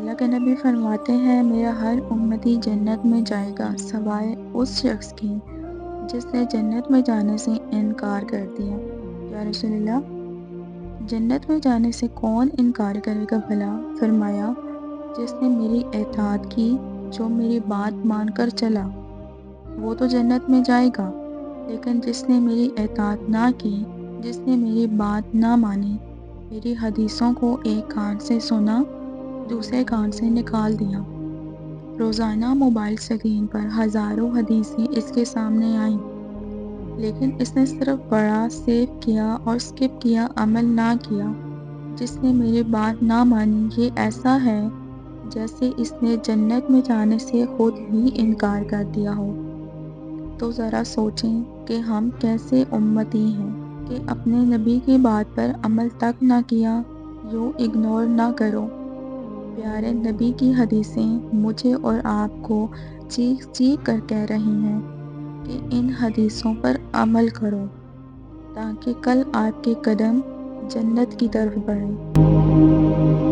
اللہ کے نبی فرماتے ہیں میرا ہر امتی جنت میں جائے گا سوائے اس شخص کی جس نے جنت میں جانے سے انکار کر دیا۔ یا رسول اللہ، جنت میں جانے سے کون انکار کرے گا بھلا؟ فرمایا، جس نے میری اطاعت کی، جو میری بات مان کر چلا، وہ تو جنت میں جائے گا، لیکن جس نے میری اطاعت نہ کی، جس نے میری بات نہ مانی، میری حدیثوں کو ایک کان سے سنا، دوسرے کان سے نکال دیا۔ روزانہ موبائل اسکرین پر ہزاروں حدیثیں اس کے سامنے آئیں، لیکن اس نے صرف پڑھا، سیو کیا اور اسکپ کیا، عمل نہ کیا۔ جس نے میری بات نہ مانی، یہ ایسا ہے جیسے اس نے جنت میں جانے سے خود ہی انکار کر دیا ہو۔ تو ذرا سوچیں کہ ہم کیسے امتی ہیں کہ اپنے نبی کی بات پر عمل تک نہ کیا۔ یوں اگنور نہ کرو۔ پیارے نبی کی حدیثیں مجھے اور آپ کو چیخ چیخ کر کہہ رہی ہیں کہ ان حدیثوں پر عمل کرو، تاکہ کل آپ کے قدم جنت کی طرف بڑھیں۔